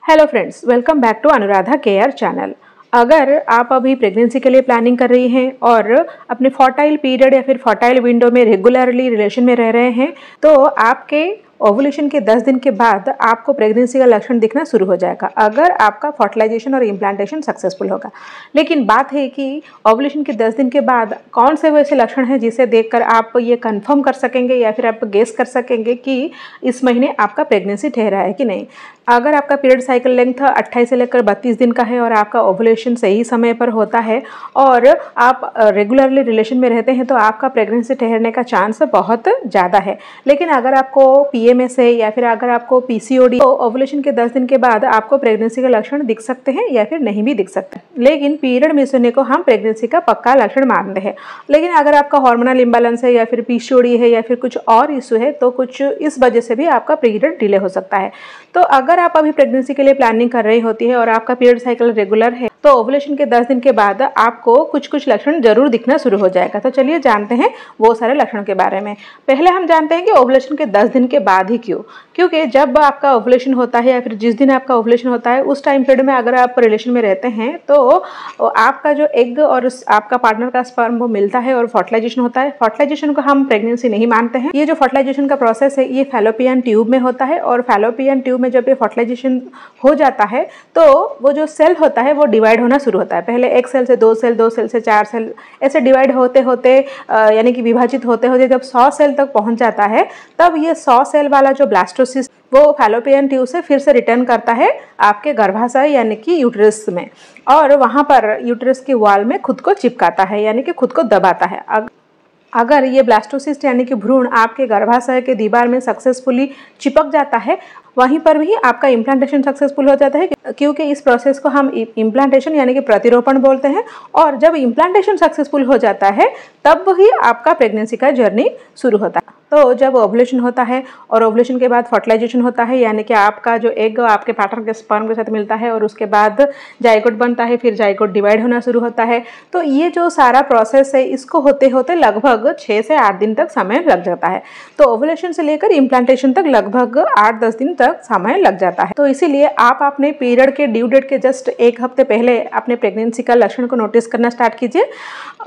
Hello friends, welcome back to Anuradha care channel. अगर आप अभी प्रेगनेंसी के लिए प्लानिंग कर रही हैं और अपने फर्टाइल पीरियड या फिर फर्टाइल विंडो में रेगुलरली रिलेशन में रह रहे हैं तो आपके ओवुलेशन के 10 दिन के बाद आपको प्रेगनेंसी का लक्षण दिखना शुरू हो जाएगा अगर आपका फर्टिलाइजेशन और इम्प्लांटेशन सक्सेसफुल होगा। लेकिन बात है कि ओवुलेशन के 10 दिन के बाद कौन से वैसे लक्षण हैं जिसे देखकर आप ये कंफर्म कर सकेंगे या फिर आप गेस कर सकेंगे कि इस महीने आपका प्रेगनेंसी ठहरा है कि नहीं। अगर आपका पीरियड साइकिल लेंथ 28 से लेकर 32 दिन का है और आपका ओवुलेशन सही समय पर होता है और आप रेगुलरली रिलेशन में रहते हैं तो आपका प्रेगनेंसी ठहरने का चांस बहुत ज़्यादा है। लेकिन अगर आपको PMS है या फिर अगर आपको PCOD, तो ओवुलेशन के 10 दिन के बाद आपको प्रेगनेंसी का लक्षण दिख सकते हैं या फिर नहीं भी दिख सकते। लेकिन पीरियड मिस होने को हम प्रेगनेंसी का पक्का लक्षण मानते हैं। लेकिन अगर आपका हार्मोनल इम्बैलेंस है या फिर PCOD है या फिर कुछ और इशू है तो कुछ इस वजह से भी आपका पीरियड डिले हो सकता है। तो अगर आप अभी प्रेगनेंसी के लिए प्लानिंग कर रही होती है और आपका पीरियड साइकिल रेगुलर है तो ओवुलेशन के 10 दिन के बाद आपको कुछ लक्षण जरूर दिखना शुरू हो जाएगा। तो चलिए जानते हैं वो सारे लक्षणों के बारे में। पहले हम जानते हैं कि ओवुलेशन के 10 दिन के बाद ही क्यों, क्योंकि जब आपका ओवुलेशन होता है या फिर जिस दिन आपका ओवुलेशन होता है उस टाइम पीरियड में अगर आप रिलेशन में रहते हैं तो आपका जो एग और आपका पार्टनर का स्पर्म वो मिलता है और फर्टिलाइजेशन होता है। फर्टिलाइजेशन को हम प्रेगनेंसी नहीं मानते हैं। ये जो फर्टिलाइजेशन का प्रोसेस है ये फैलोपियन ट्यूब में होता है और फैलोपियन ट्यूब में जब ये फर्टिलाइजेशन हो जाता है तो वो जो सेल होता है वो डिवाइड होना शुरू होता है। पहले एक सेल से 2 सेल, 2 सेल से 4 सेल, ऐसे डिवाइड होते होते यानी कि विभाजित होते होते जब 100 सेल तक पहुंच जाता है तब ये 100 सेल वाला जो ब्लास्टोसिस्ट वो फैलोपियन ट्यूब से फिर से रिटर्न करता है आपके गर्भाशय यानी कि यूट्रस में और वहाँ पर यूट्रस की वॉल में खुद को चिपकाता है यानी कि खुद को दबाता है। अगर ये ब्लास्टोसिस्ट यानी कि भ्रूण आपके गर्भाशय के दीवार में सक्सेसफुली चिपक जाता है वहीं पर भी आपका इम्प्लांटेशन सक्सेसफुल हो जाता है, क्योंकि इस प्रोसेस को हम इम्प्लांटेशन यानी कि प्रतिरोपण बोलते हैं। और जब इम्प्लांटेशन सक्सेसफुल हो जाता है तब ही आपका प्रेगनेंसी का जर्नी शुरू होता है। तो जब ओवुलेशन होता है और ओवुलेशन के बाद फर्टिलाइजेशन होता है यानी कि आपका जो एग आपके पार्टनर के स्पर्म के साथ मिलता है और उसके बाद जाइगोट बनता है, फिर जाइगोट डिवाइड होना शुरू होता है। तो ये जो सारा प्रोसेस है इसको होते होते लगभग 6 से 8 दिन तक समय लग जाता है। तो ओवुलेशन से लेकर इम्प्लांटेशन तक लगभग 8-10 दिन तक समय लग जाता है। तो इसीलिए आप अपने पीरियड के ड्यू डेट के जस्ट 1 हफ्ते पहले अपने प्रेगनेंसी का लक्षण को नोटिस करना स्टार्ट कीजिए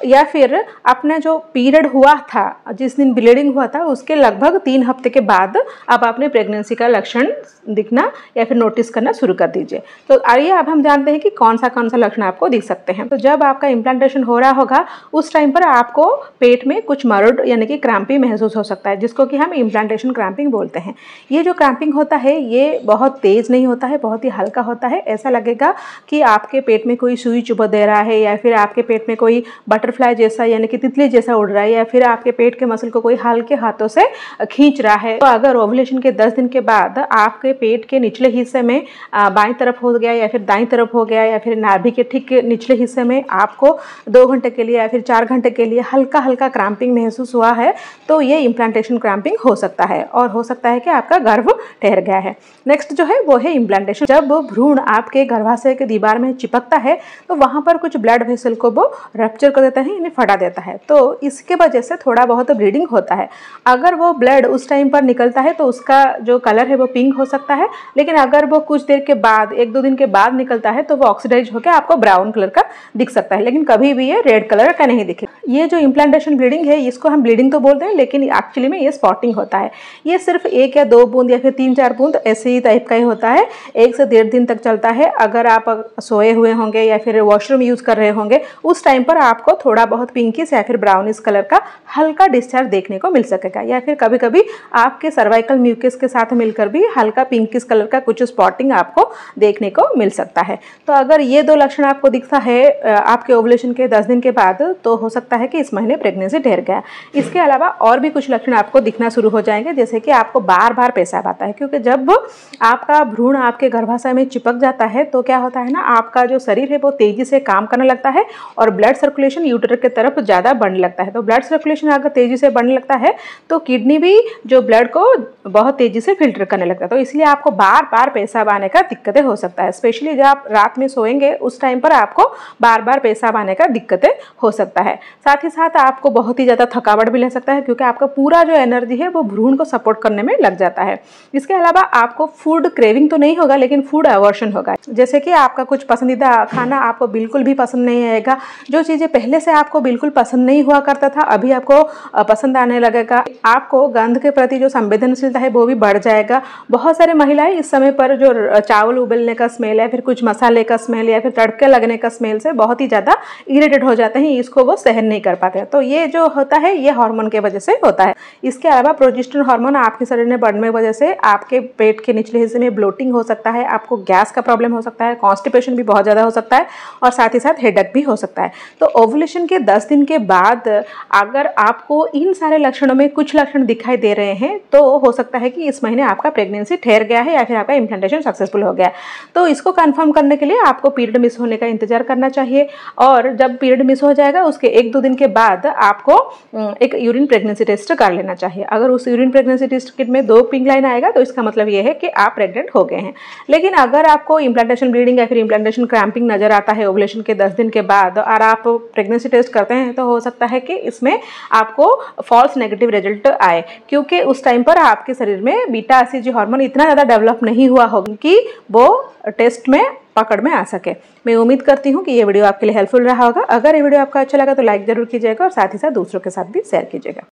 या फिर अपने जो पीरियड हुआ था जिस दिन ब्लीडिंग हुआ था उसके लगभग 3 हफ्ते के बाद आप अपने प्रेगनेंसी का लक्षण दिखना या फिर नोटिस करना शुरू कर दीजिए। तो आइए अब हम जानते हैं कि कौन सा लक्षण आपको दिख सकते हैं। तो जब आपका इम्प्लांटेशन हो रहा होगा उस टाइम पर आपको पेट में कुछ मरोड़ यानी कि क्रैम्पिंग महसूस हो सकता है जिसको कि हम इम्प्लांटेशन क्रैम्पिंग बोलते हैं। ये जो क्रैम्पिंग होता है ये बहुत तेज नहीं होता है, बहुत ही हल्का होता है। ऐसा लगेगा कि आपके पेट में कोई सुई चुभ दे रहा है या फिर आपके पेट में कोई बटरफ्लाई जैसा यानी कि तितली जैसा उड़ रहा है या फिर आपके पेट के मसल को कोई हल्के हाथों से खींच रहा है। तो अगर ओवुलेशन के 10 दिन के बाद आपके पेट के निचले हिस्से में बाईं तरफ हो गया या फिर दाईं तरफ हो गया या फिर नाभि के ठीक निचले हिस्से में आपको 2 घंटे के लिए या फिर 4 घंटे के लिए हल्का हल्का क्रैम्पिंग महसूस हुआ है तो ये इम्प्लांटेशन क्रैम्पिंग हो सकता है और हो सकता है कि आपका गर्भ ठहर गया है। नेक्स्ट जो है वो है इम्प्लांटेशन। जब भ्रूण आपके गर्भाशय के दीवार में चिपकता है तो वहाँ पर कुछ ब्लड वेसल को वो रप्चर कर देता है यानी फटा देता है। तो इसके वजह से थोड़ा बहुत ब्लीडिंग होता है। अगर वो ब्लड उस टाइम पर निकलता है तो उसका जो कलर है वो पिंक हो सकता है, लेकिन अगर वो कुछ देर के बाद 1-2 दिन के बाद निकलता है तो वो ऑक्सीडाइज होकर आपको ब्राउन कलर का दिख सकता है, लेकिन कभी भी ये रेड कलर का नहीं दिखे। ये जो इम्प्लांटेशन ब्लीडिंग है इसको हम ब्लीडिंग तो बोलते हैं लेकिन एक्चुअली में ये स्पॉटिंग होता है। ये सिर्फ 1 या 2 बूंद या फिर 3-4 बूंद ऐसे ही टाइप का ही होता है। 1 से 1.5 दिन तक चलता है। अगर आप सोए हुए होंगे या फिर वॉशरूम यूज कर रहे होंगे उस टाइम पर आपको थोड़ा बहुत पिंकिश या फिर ब्राउनिश कलर का हल्का डिस्चार्ज देखने को मिल सकेगा या फिर कभी कभी आपके सर्वाइकल म्यूकस के साथ मिलकर भी हल्का पिंकिश कलर का कुछ स्पॉटिंग आपको देखने को मिल सकता है। तो अगर ये 2 लक्षण आपको दिखता है आपके ओवुलेशन के 10 दिन के बाद तो हो सकता है कि इस महीने प्रेगनेंसी ठहर गया। इसके अलावा और भी कुछ लक्षण आपको दिखना शुरू हो जाएंगे, जैसे कि आपको बार बार पेशाब आता है, क्योंकि जब आपका भ्रूण आपके गर्भाशय में चिपक जाता है तो क्या होता है ना, आपका जो शरीर है वो तेजी से काम करने लगता है और ब्लड सर्कुलेशन यूट्रस की तरफ ज़्यादा बढ़ने लगता है। तो ब्लड सर्कुलेशन अगर तेजी से बढ़ने लगता है तो किडनी भी जो ब्लड को बहुत तेज़ी से फिल्टर करने लगता है। तो इसलिए आपको बार बार पेशाब आने का दिक्कतें हो सकता है। स्पेशली जब आप रात में सोएंगे उस टाइम पर आपको बार बार पेशाब आने का दिक्कतें हो सकता है। साथ ही साथ आपको बहुत ही ज़्यादा थकावट भी ले सकता है, क्योंकि आपका पूरा जो एनर्जी है वो भ्रूण को सपोर्ट करने में लग जाता है। इसके अलावा आपको फूड क्रेविंग तो नहीं होगा, लेकिन फूड अवर्शन होगा। जैसे कि आपका कुछ पसंदीदा खाना आपको बिल्कुल भी पसंद नहीं आएगा। जो चीज़ें पहले से आपको बिल्कुल पसंद नहीं हुआ करता था, अभी आपको पसंद आने लगेगा। आपको गंध के प्रति जो संवेदनशीलता है वो भी बढ़ जाएगा। बहुत सारे महिलाएं इस समय पर जो चावल उबलने का स्मेल है, फिर कुछ मसाले का स्मेल या फिर तड़के लगने का स्मेल से बहुत ही ज़्यादा इरिटेट हो जाते हैं, इसको वो सहन नहीं कर पाते हैं। तो ये जो होता है ये हार्मोन के वजह से होता है। इसके अलावा प्रोजेस्टेरोन हार्मोन आपके शरीर में बढ़ने की वजह से आपके पेट के निचले हिस्से में ब्लोटिंग हो सकता है, आपको गैस का प्रॉब्लम हो सकता है, कॉन्स्टिपेशन भी बहुत ज़्यादा हो सकता है और साथ ही साथ हेडेक भी हो सकता है। तो ओवुलेशन के 10 दिन के बाद अगर आपको इन सारे लक्षणों में कुछ लक्षण दिखाई दे रहे हैं तो हो सकता है कि इस महीने आपका प्रेगनेंसी ठहर गया है या फिर आपका इम्प्लांटेशन सक्सेसफुल हो गया है। तो इसको कंफर्म करने के लिए आपको पीरियड मिस होने का इंतजार करना चाहिए, और जब पीरियड मिस हो जाएगा उसके 1-2 दिन के बाद आपको एक यूरिन प्रेगनेंसी टेस्ट कर लेना चाहिए। अगर उस यूरिन प्रेगनेंसी टेस्ट किट में 2 पिंक लाइन आएगा तो इसका मतलब ये है कि आप प्रेग्नेंट हो गए हैं। लेकिन अगर आपको इम्प्लांटेशन ब्लीडिंग या फिर इम्प्लांटेशन क्रैम्पिंग नजर आता है ओवुलेशन के 10 दिन के बाद और आप प्रेगनेंसी टेस्ट करते हैं, तो हो सकता है कि इसमें आपको फॉल्स नेगेटिव रिजल्ट आए, क्योंकि उस टाइम पर आपके शरीर में बीटा एसीजी हार्मोन इतना ज़्यादा डेवलप नहीं हुआ होगा कि वो टेस्ट में पकड़ में आ सके। मैं उम्मीद करती हूँ कि ये वीडियो आपके लिए हेल्पफुल रहा होगा। अगर ये वीडियो आपका अच्छा लगा तो लाइक जरूर कीजिएगा और साथ ही साथ दूसरों के साथ भी शेयर कीजिएगा।